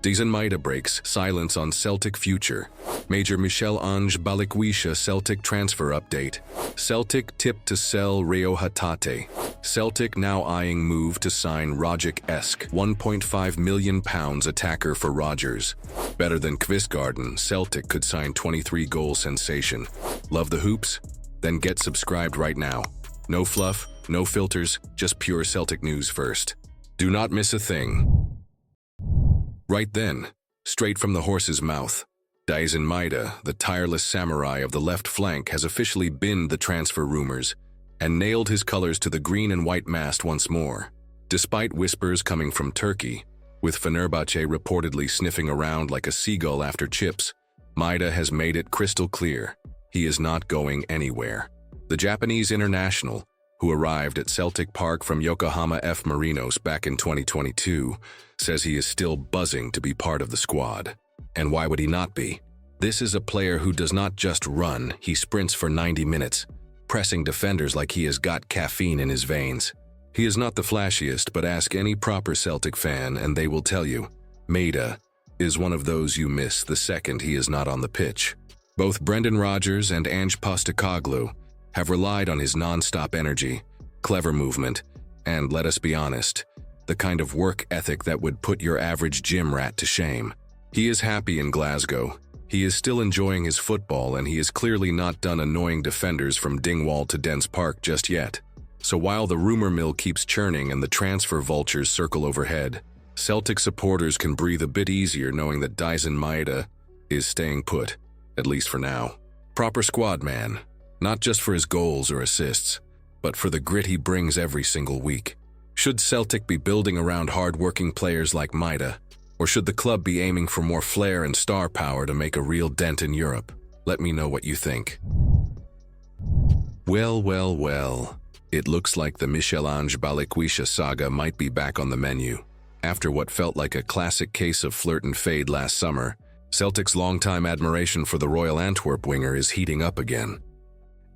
Daizen Maeda breaks silence on Celtic future. Major Michel-Ange Balikwisha Celtic transfer update. Celtic tipped to sell Reo Hatate. Celtic now eyeing move to sign Rogic-esque £1.5 million attacker for Rodgers. Better than Kvistgarden, Celtic could sign 23-goal sensation. Love the hoops? Then get subscribed right now. No fluff, no filters, just pure Celtic news first. Do not miss a thing. Right then, straight from the horse's mouth, Daizen Maeda, the tireless samurai of the left flank, has officially binned the transfer rumors and nailed his colors to the green and white mast once more. Despite whispers coming from Turkey, with Fenerbahce reportedly sniffing around like a seagull after chips, Maeda has made it crystal clear he is not going anywhere. The Japanese international, who arrived at Celtic Park from Yokohama F. Marinos back in 2022, says he is still buzzing to be part of the squad. And why would he not be? This is a player who does not just run, he sprints for 90 minutes, pressing defenders like he has got caffeine in his veins. He is not the flashiest, but ask any proper Celtic fan and they will tell you, Maeda is one of those you miss the second he is not on the pitch. Both Brendan Rodgers and Ange Postecoglou have relied on his non-stop energy, clever movement, and, let us be honest, the kind of work ethic that would put your average gym rat to shame. He is happy in Glasgow. He is still enjoying his football, and he is clearly not done annoying defenders from Dingwall to Dens Park just yet. So while the rumor mill keeps churning and the transfer vultures circle overhead, Celtic supporters can breathe a bit easier knowing that Daizen Maeda is staying put, at least for now. Proper squad man. Not just for his goals or assists, but for the grit he brings every single week. Should Celtic be building around hard-working players like Maeda, or should the club be aiming for more flair and star power to make a real dent in Europe? Let me know what you think. Well. It looks like the Michel-Ange Balikwisha saga might be back on the menu. After what felt like a classic case of flirt and fade last summer, Celtic's longtime admiration for the Royal Antwerp winger is heating up again.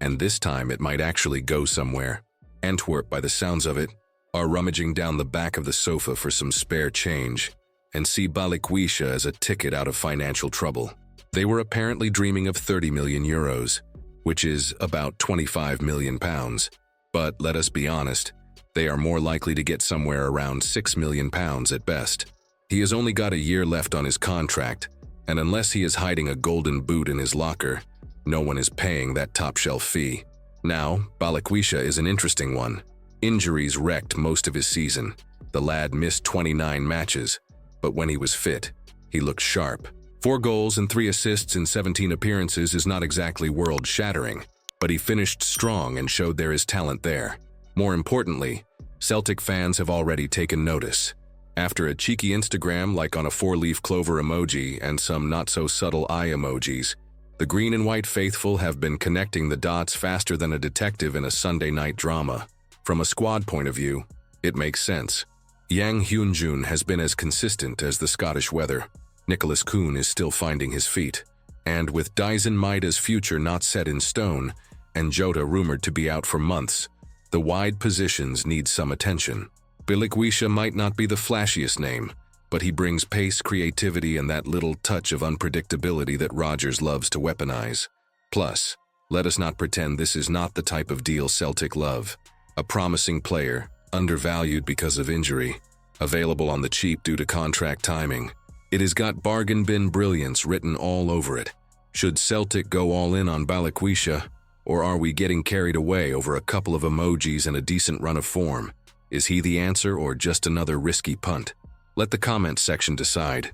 And this time it might actually go somewhere. Antwerp, by the sounds of it, are rummaging down the back of the sofa for some spare change and see Balikwisha as a ticket out of financial trouble. They were apparently dreaming of 30 million euros, which is about 25 million pounds. But let us be honest, they are more likely to get somewhere around 6 million pounds at best. He has only got a year left on his contract, and unless he is hiding a golden boot in his locker, no one is paying that top-shelf fee. Now, Balikwisha is an interesting one. Injuries wrecked most of his season. The lad missed 29 matches, but when he was fit, he looked sharp. 4 goals and 3 assists in 17 appearances is not exactly world-shattering, but he finished strong and showed there is talent there. More importantly, Celtic fans have already taken notice. After a cheeky Instagram like on a 4-leaf clover emoji and some not-so-subtle eye emojis, the green and white faithful have been connecting the dots faster than a detective in a Sunday night drama. From a squad point of view, it makes sense. Yang Hyun-jun has been as consistent as the Scottish weather. Nicholas Kuhn is still finding his feet. And with Daizen Maeda's future not set in stone, and Jota rumored to be out for months, the wide positions need some attention. Balikwisha might not be the flashiest name, but he brings pace, creativity, and that little touch of unpredictability that Rodgers loves to weaponize. Plus, let us not pretend this is not the type of deal Celtic love. A promising player, undervalued because of injury, available on the cheap due to contract timing. It has got bargain bin brilliance written all over it. Should Celtic go all in on Balikwisha, or are we getting carried away over a couple of emojis and a decent run of form? Is he the answer or just another risky punt? Let the comments section decide.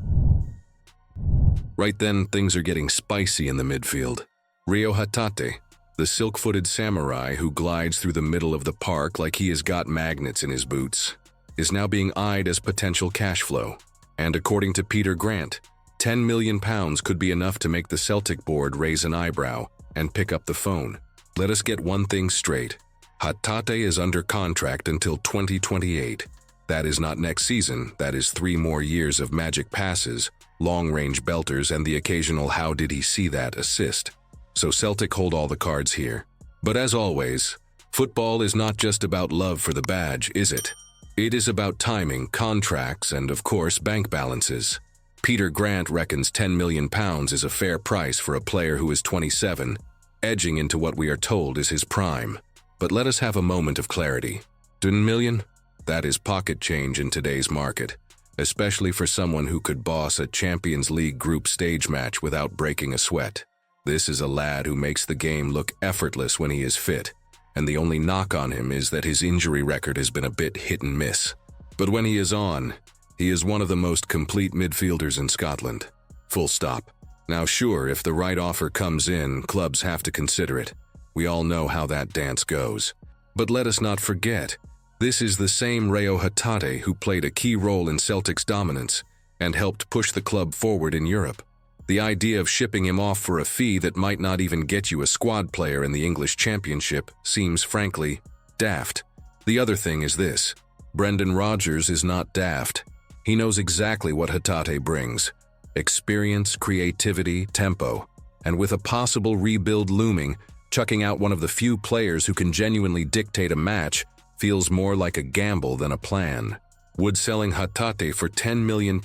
Right then, things are getting spicy in the midfield. Reo Hatate, the silk-footed samurai who glides through the middle of the park like he has got magnets in his boots, is now being eyed as potential cash flow. And according to Peter Grant, £10 million could be enough to make the Celtic board raise an eyebrow and pick up the phone. Let us get one thing straight. Hatate is under contract until 2028. That is not next season, that is 3 more years of magic passes, long-range belters, and the occasional "how did he see that" assist. So Celtic hold all the cards here. But as always, football is not just about love for the badge, is it? It is about timing, contracts, and of course bank balances. Peter Grant reckons £10 million is a fair price for a player who is 27, edging into what we are told is his prime. But let us have a moment of clarity. £10 million? That is pocket change in today's market, especially for someone who could boss a Champions League group stage match without breaking a sweat. This is a lad who makes the game look effortless when he is fit, and the only knock on him is that his injury record has been a bit hit and miss. But when he is on, he is one of the most complete midfielders in Scotland. Full stop. Now sure, if the right offer comes in, clubs have to consider it. We all know how that dance goes. But let us not forget, this is the same Reo Hatate who played a key role in Celtic's dominance and helped push the club forward in Europe. The idea of shipping him off for a fee that might not even get you a squad player in the English Championship seems, frankly, daft. The other thing is this: Brendan Rodgers is not daft. He knows exactly what Hatate brings: experience, creativity, tempo, and with a possible rebuild looming, chucking out one of the few players who can genuinely dictate a match feels more like a gamble than a plan. Would selling Hatate for £10 million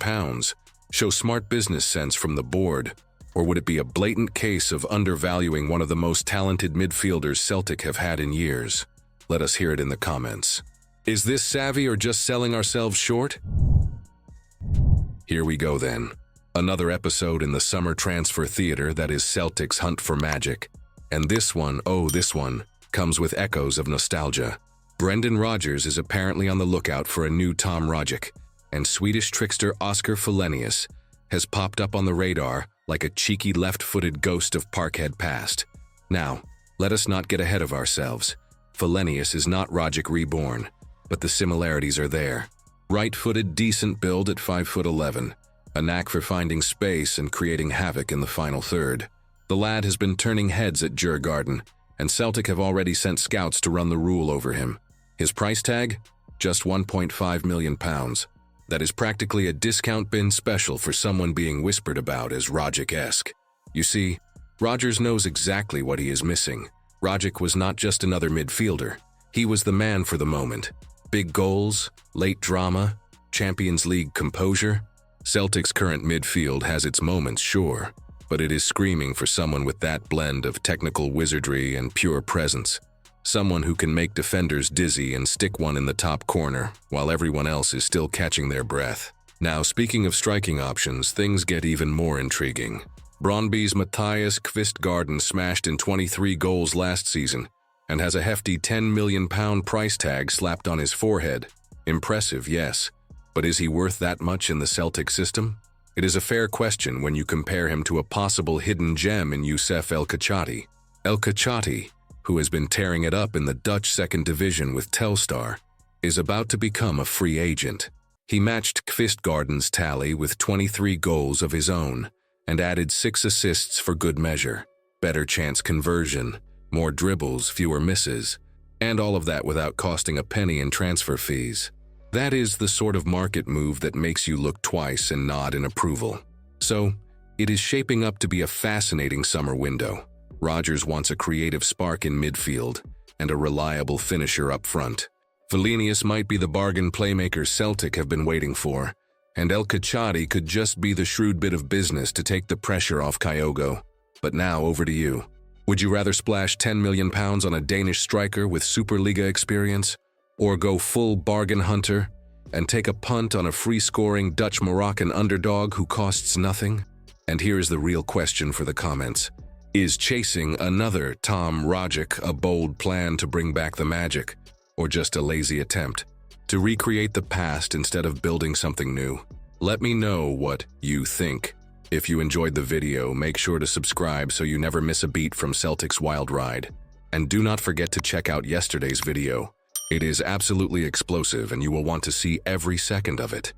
show smart business sense from the board, or would it be a blatant case of undervaluing one of the most talented midfielders Celtic have had in years? Let us hear it in the comments. Is this savvy or just selling ourselves short? Here we go then. Another episode in the summer transfer theater that is Celtic's hunt for magic. And this one, comes with echoes of nostalgia. Brendan Rodgers is apparently on the lookout for a new Tom Rogic, and Swedish trickster Oskar Fallenius has popped up on the radar like a cheeky left-footed ghost of Parkhead past. Now, let us not get ahead of ourselves. Fallenius is not Rogic reborn, but the similarities are there. Right-footed, decent build at 5'11", a knack for finding space and creating havoc in the final third. The lad has been turning heads at Djurgården, and Celtic have already sent scouts to run the rule over him. His price tag? Just £1.5 million. That is practically a discount bin special for someone being whispered about as Rogic-esque. You see, Rodgers knows exactly what he is missing. Rogic was not just another midfielder. He was the man for the moment. Big goals, late drama, Champions League composure. Celtic's current midfield has its moments, sure, but it is screaming for someone with that blend of technical wizardry and pure presence. Someone who can make defenders dizzy and stick one in the top corner, while everyone else is still catching their breath. Now, speaking of striking options, things get even more intriguing. Brøndby's Mathias Kvistgaarden smashed in 23 goals last season and has a hefty £10 million price tag slapped on his forehead. Impressive, yes, but is he worth that much in the Celtic system? It is a fair question when you compare him to a possible hidden gem in Youssef El Kachati. El Kachati, who has been tearing it up in the Dutch second division with Telstar, is about to become a free agent. He matched Kvistgaarden's tally with 23 goals of his own and added 6 assists for good measure. Better chance conversion, more dribbles, fewer misses, and all of that without costing a penny in transfer fees. That is the sort of market move that makes you look twice and nod in approval. So, it is shaping up to be a fascinating summer window. Rodgers wants a creative spark in midfield and a reliable finisher up front. Fallenius might be the bargain playmaker Celtic have been waiting for, and El Kachati could just be the shrewd bit of business to take the pressure off Kyogo. But now, over to you. Would you rather splash £10 million on a Danish striker with Superliga experience, or go full bargain hunter and take a punt on a free-scoring Dutch-Moroccan underdog who costs nothing? And here is the real question for the comments. Is chasing another Tom Rogic a bold plan to bring back the magic, or just a lazy attempt to recreate the past instead of building something new? Let me know what you think. If you enjoyed the video, make sure to subscribe so you never miss a beat from Celtic's wild ride. And do not forget to check out yesterday's video. It is absolutely explosive and you will want to see every second of it.